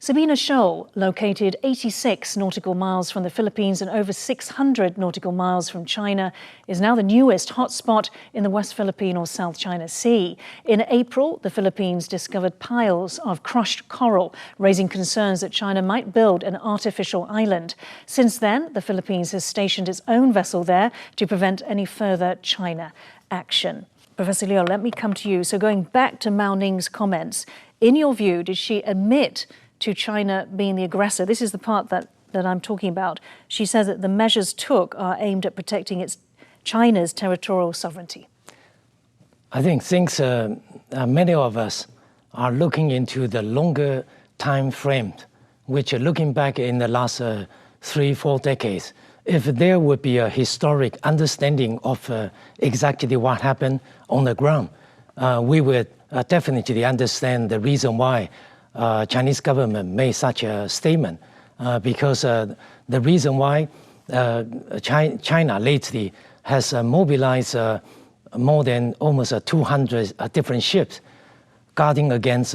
Sabina Shoal, located 86 nautical miles from the Philippines and over 600 nautical miles from China, is now the newest hotspot in the West Philippine or South China Sea. In April, the Philippines discovered piles of crushed coral, raising concerns that China might build an artificial island. Since then, the Philippines has stationed its own vessel there to prevent any further China action. Professor Liu, let me come to you. So going back to Mao Ning's comments, in your view, did she admit to China being the aggressor? This is the part that I'm talking about. She says that the measures took are aimed at protecting China's territorial sovereignty. I think since many of us are looking into the longer time frame, which looking back in the last 3-4 decades, if there would be a historic understanding of exactly what happened on the ground, we would definitely understand the reason why Chinese government made such a statement, because the reason why China lately has mobilized more than almost 200 different ships guarding against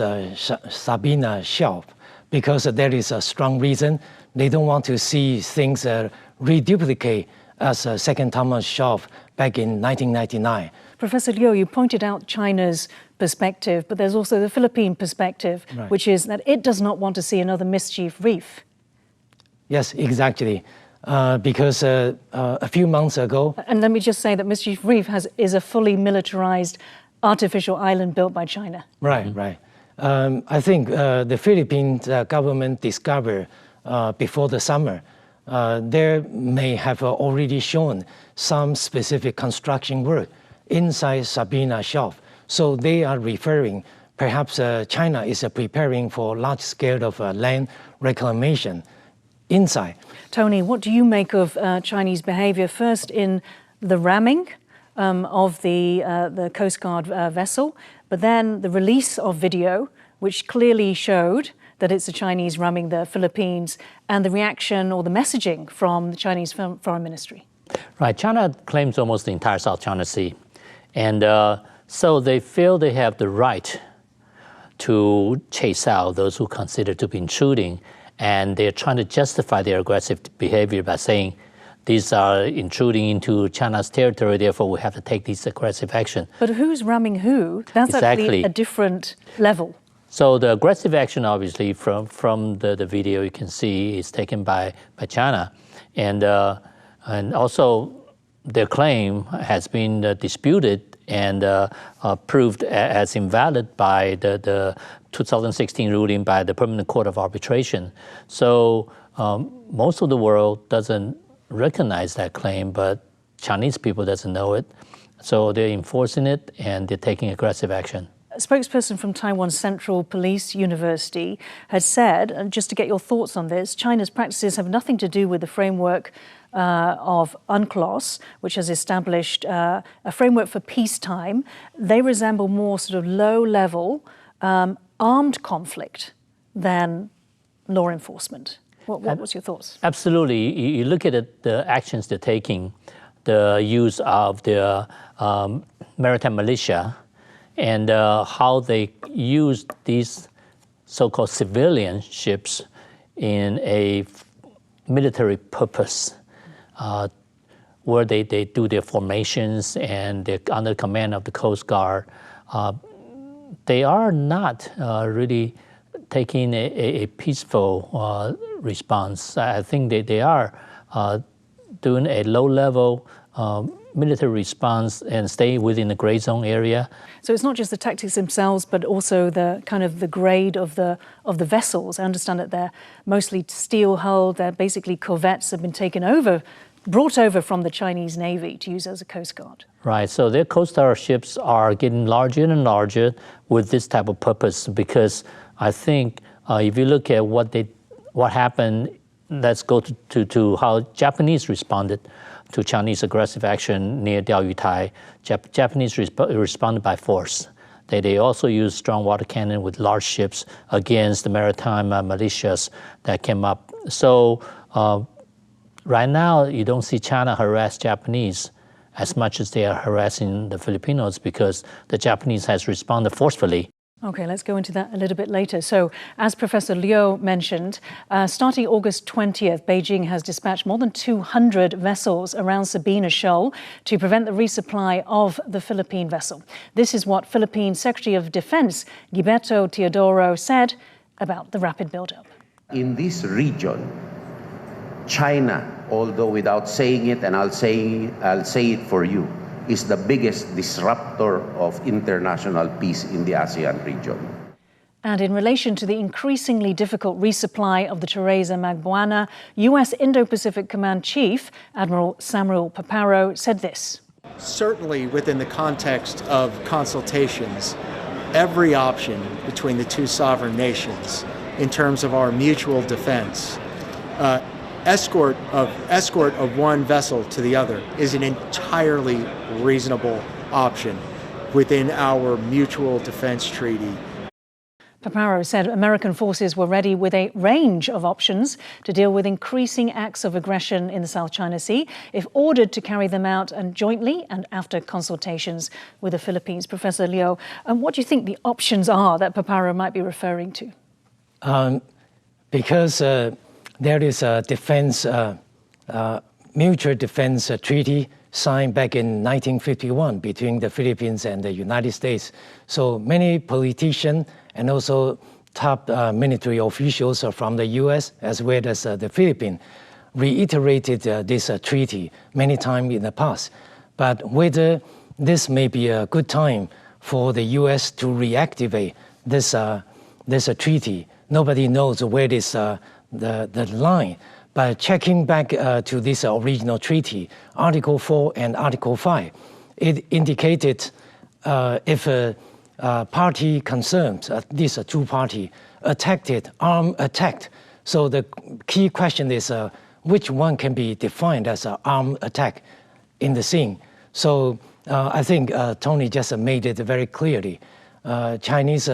Sabina Shoal, because there is a strong reason they don't want to see things reduplicate as a Second Thomas Shoal back in 1999. Professor Liu, you pointed out China's perspective, but there's also the Philippine perspective, right, which is that it does not want to see another mischief reef. Yes, exactly. Because a few months ago... And let me just say that Mischief Reef is a fully militarized artificial island built by China. Right, right. I think the Philippine government discovered before the summer, there may have already shown some specific construction work inside Sabina Shoal. So they are referring, perhaps China is preparing for large scale of land reclamation inside. Tony, what do you make of Chinese behavior, first in the ramming of the Coast Guard vessel, but then the release of video, which clearly showed that it's the Chinese ramming the Philippines, and the reaction or the messaging from the Chinese Foreign Ministry? Right, China claims almost the entire South China Sea. And so they feel they have the right to chase out those who consider to be intruding. And they're trying to justify their aggressive behavior by saying these are intruding into China's territory, therefore we have to take this aggressive action. But who's ramming who? That's actually a different level. So the aggressive action, obviously, from the video you can see is taken by China. And also their claim has been disputed and proved as invalid by the 2016 ruling by the Permanent Court of Arbitration. So most of the world doesn't recognize that claim, but Chinese people doesn't know it. So they're enforcing it and they're taking aggressive action. A spokesperson from Taiwan's Central Police University has said, and just to get your thoughts on this, China's practices have nothing to do with the framework of UNCLOS, which has established a framework for peacetime. They resemble more sort of low-level armed conflict than law enforcement. What was your thoughts? Absolutely. You look at it, the actions they're taking, the use of the maritime militia, and how they use these so-called civilian ships in a military purpose, where they do their formations and they're under command of the Coast Guard. They are not really taking a peaceful response. I think they are doing a low-level military response and stay within the gray zone area. So it's not just the tactics themselves, but also the kind of the grade of the vessels. I understand that they're mostly steel-hulled. They're basically corvettes have been brought over from the Chinese Navy to use as a Coast Guard. Right, so their Coast Guard ships are getting larger and larger with this type of purpose, because I think if you look at what happened, let's go to how Japanese responded to Chinese aggressive action near Diaoyutai. Japanese responded by force. They also used strong water cannon with large ships against the maritime militias that came up. So right now, you don't see China harass Japanese as much as they are harassing the Filipinos, because the Japanese has responded forcefully Okay, let's go into that a little bit later. So, as Professor Liu mentioned, starting August 20th, Beijing has dispatched more than 200 vessels around Sabina Shoal to prevent the resupply of the Philippine vessel. This is what Philippine Secretary of Defense Gilberto Teodoro said about the rapid buildup. In this region, China, although without saying it, and I'll say it for you, is the biggest disruptor of international peace in the ASEAN region. And in relation to the increasingly difficult resupply of the Teresa Magbuana, U.S. Indo-Pacific Command Chief Admiral Samuel Paparo said this. Certainly within the context of consultations, every option between the two sovereign nations in terms of our mutual defense, escort of one vessel to the other is an entirely reasonable option within our mutual defense treaty. Paparo said American forces were ready with a range of options to deal with increasing acts of aggression in the South China Sea if ordered to carry them out and jointly and after consultations with the Philippines. Professor Liu, what do you think the options are that Paparo might be referring to? Because there is a mutual defense treaty signed back in 1951 between the Philippines and the United States. So many politicians and also top military officials from the U.S. as well as the Philippines reiterated this treaty many times in the past. But whether this may be a good time for the U.S. to reactivate this treaty, nobody knows where this the line. But checking back to this original treaty, Article 4 and Article 5, it indicated if a party concerned, these are two parties, armed attacked. So the key question is which one can be defined as an armed attack in the scene. So I think Tony just made it very clearly. Chinese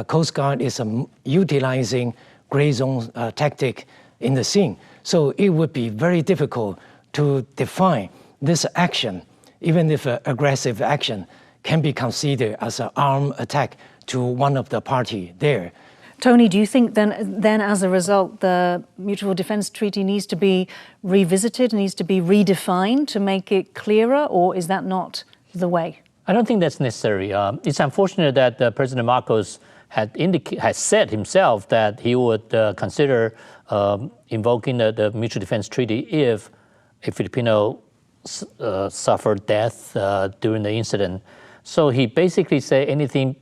Coast Guard is utilizing gray zone tactic in the scene. So it would be very difficult to define this action, even if aggressive action can be considered as an armed attack to one of the party there. Tony, do you think then as a result, the Mutual Defense Treaty needs to be revisited, needs to be redefined to make it clearer, or is that not the way? I don't think that's necessary. It's unfortunate that President Marcos has said himself that he would consider invoking the Mutual Defense Treaty if a Filipino suffered death during the incident. So he basically said anything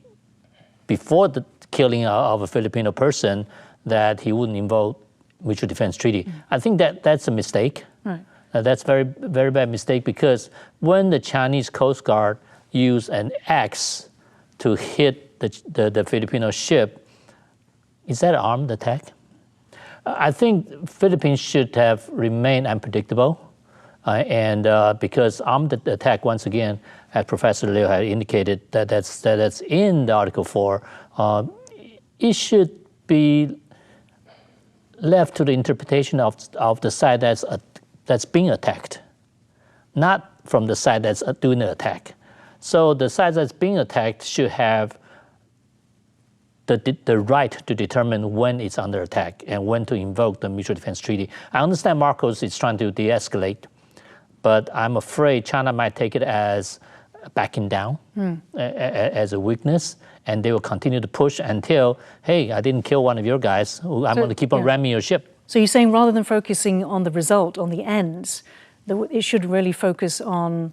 before the killing of a Filipino person that he wouldn't invoke Mutual Defense Treaty. I think that's a mistake. Right. That's very, very bad mistake, because when the Chinese Coast Guard used an axe to hit the Filipino ship, is that an armed attack? I think Philippines should have remained unpredictable, and because armed attack, once again, as Professor Liu had indicated, that's in the Article 4, it should be left to the interpretation of the side that's being attacked, not from the side that's doing the attack. So the side that's being attacked should have the right to determine when it's under attack and when to invoke the Mutual Defense Treaty. I understand Marcos is trying to de-escalate, but I'm afraid China might take it as backing down, as a weakness, and they will continue to push until, hey, I didn't kill one of your guys, I'm going to keep on ramming your ship. So you're saying rather than focusing on the result, on the ends, it should really focus on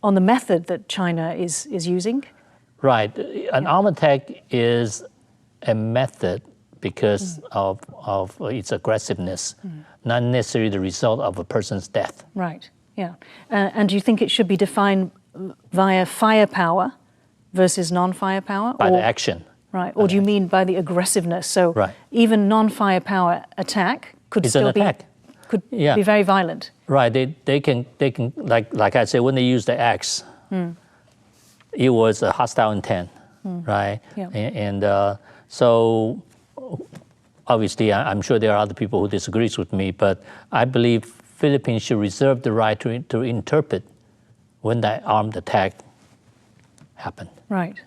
the method that China is using? Right. An armed attack is a method because of its aggressiveness, not necessarily the result of a person's death. Right, yeah. And do you think it should be defined via firepower versus non-firepower? By the action. Right, or do you mean by the aggressiveness? So even non-firepower attack could still be, could be very violent. Right, they can like I said, when they use the axe, it was a hostile intent, right? Yeah. And so obviously I'm sure there are other people who disagree with me, but I believe Philippines should reserve the right to interpret when that armed attack happened. Right.